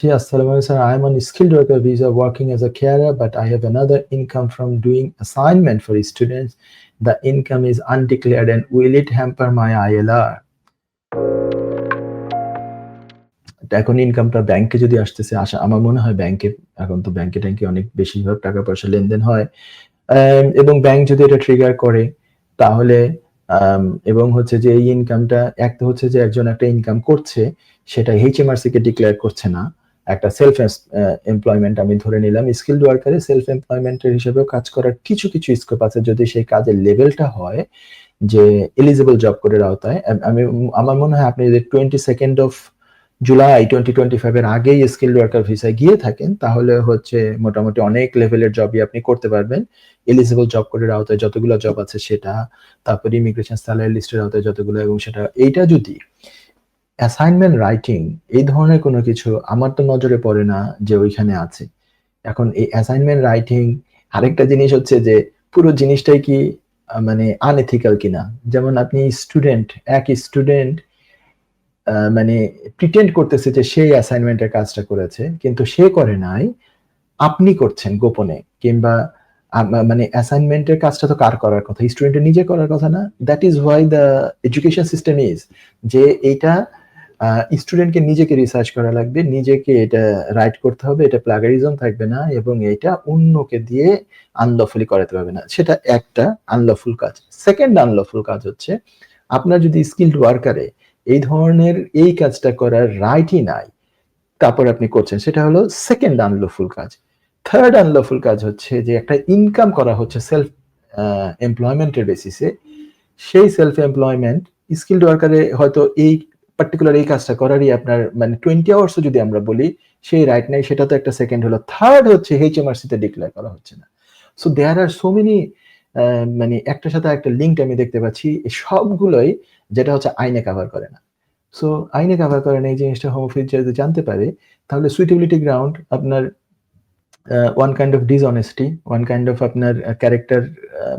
Yes, Salman sir, I am on skilled worker visa working as a carer, but I have another income from doing assignment for students. The income is undeclared and will it hamper my ILR? এখন ইনকামটা ব্যাংকে যদি আসতেছে, আমার মনে হয় ব্যাংকে, এখন তো ব্যাংকে ট্যাংকে অনেক বেশিরভাগ টাকা পয়সা লেনদেন হয়, এবং ব্যাংক যদি এটা ট্রিগার করে তাহলে এবং হচ্ছে যে এই ইনকামটা একটা হচ্ছে যে একজন একটা ইনকাম করছে, সেটা এইচএমআরসি কে ডিক্লেয়ার করছে না, একটা সেলফ এমপ্লয়মেন্ট আমি ধরে নিলাম, স্কিলড ওয়ার্কারে সেলফ এমপ্লয়মেন্টের হিসেবেও কাজ করার কিছু কিছু স্কোপ আছে যদি সেই কাজের লেভেলটা হয় যে এলিজিবল জব কোডের আওতায়। আমি আমার মনে হয় আপনি যদি 22nd of জুলাই 2025 এর আগেই স্কিলড ওয়ার্কার ভিসায় গিয়ে থাকেন তাহলে হচ্ছে মোটামুটি অনেক লেভেলের জবই আপনি করতে পারবেন এলিজিবল জব কোডের আওতায় যতগুলো জব আছে সেটা, তারপর ইমিগ্রেশন স্যালারি লিস্টের আওতায় যতগুলো, এবং সেটা এইটা যদি অ্যাসাইনমেন্ট রাইটিং এই ধরনের কোনো কিছু আমার তো নজরে পড়ে না যে ওইখানে আছে। এখন এই অ্যাসাইনমেন্ট রাইটিং, আরেকটা জিনিস হচ্ছে যে পুরো জিনিসটাই কি মানে আনএথিক্যাল কিনা। যেমন আপনি স্টুডেন্ট, এক স্টুডেন্ট মানে প্রিটেন্ড করতেছে যে সেই অ্যাসাইনমেন্টের কাজটা করেছে কিন্তু সে করে নাই, আপনি করছেন গোপনে, কিংবা মানে অ্যাসাইনমেন্টের কাজটা তো কার করার কথা, স্টুডেন্টের নিজে করার কথা না। That is why the education system is যে এইটা স্টুডেন্টকে নিজেকে রিসার্চ করা লাগবে, নিজেকে এটা রাইট করতে হবে, এটা প্লাগারিজম থাকবে না, এবং এটা অন্যকে দিয়ে আনলফুলি করাতে পারবে না। সেটা একটা আনলফুল কাজ। সেকেন্ড আনলফুল কাজ হচ্ছে আপনার যদি স্কিলড ওয়ার্কারে এই ধরনের এই কাজটা করার রাইটই নাই তারপর আপনি করছেন, সেটা হলো সেকেন্ড আনলফুল কাজ। থার্ড আনলফুল কাজ হচ্ছে যে একটা ইনকাম করা হচ্ছে সেলফ এমপ্লয়মেন্টের বেসিসে, সেই সেলফ এমপ্লয়মেন্ট স্কিলড ওয়ার্কারে হয়তো এই পার্টিকুলার এই কাজটা করারই আপনার মানে 20 আওয়ার্সও যদি আমরা বলি সেই রাইট নাই, সেটা তো একটা সেকেন্ড হলো। থার্ড হচ্ছে এইচএমআরসি তে ডিক্লেয়ার করা হচ্ছে না। So there are so many, মানে একটার সাথে একটা লিঙ্ক আমি দেখতে পাচ্ছি, সবগুলোই যেটা হচ্ছে আইনে কভার করে না। সো আইনে কভার করে না এই জিনিসটা হোম অফিস যদি জানতে পারে তাহলে সুইটেবিলিটি গ্রাউন্ড আপনার one kind of dishonesty, one kind of আপনার ক্যারেক্টার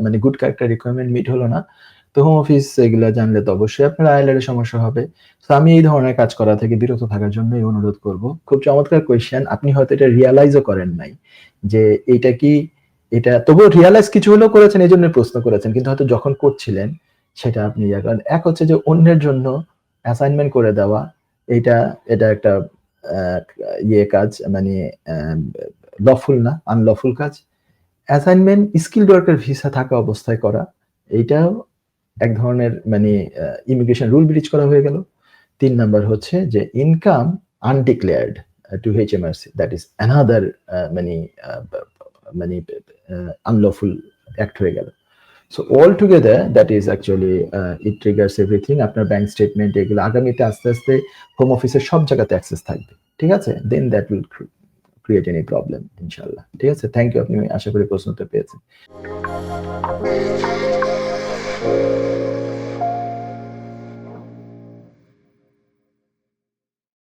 মানে গুড ক্যারেক্টার রিকোয়ারমেন্ট মিট হলো না। তো হোম অফিস এগুলো জানলে তো অবশ্যই আপনার আইএলআর এর সমস্যা হবে। তো আমি এই ধরনের কাজ করা থেকে বিরত থাকার জন্যই অনুরোধ করব। খুব চমৎকার কোয়েশ্চেন, আপনি হয়তো এটা রিয়ালাইজও করেন নাই যে এটা কি, এটা তবুও রিয়ালাইজ কিছু হলেও করেছেন, এই জন্য প্রশ্ন করেছেন, কিন্তু হয়তো যখন করছিলেন সেটা আপনি কারণ এক হচ্ছে যে অন্যের জন্য অ্যাসাইনমেন্ট করে দেওয়া, এটা এটা একটা ইয়ে কাজ, মানে লফুল না, আনলফুল কাজ। অ্যাসাইনমেন্ট স্কিলড ওয়ার্কার ভিসা থাকা অবস্থায় করা, এইটাও এক ধরনের মানে ইমিগ্রেশন রুল ব্রিচ করা হয়ে গেল। 3 নাম্বার হচ্ছে যে income undeclared to HMRC, that is another মানে মানে আনলফুল অ্যাক্ট হয়ে গেল। So all together that is actually it triggers everything. আপনার ব্যাংক স্টেটমেন্ট এগুলো আগামীতে আস্তে আস্তে হোম অফিসের সব জায়গাতে অ্যাক্সেস থাকবে, ঠিক আছে? Then that will create any problem ইনশাল্লাহ। ঠিক আছে, থ্যাংক ইউ, আপনি আশা করি প্রশ্নটা পেয়েছেন।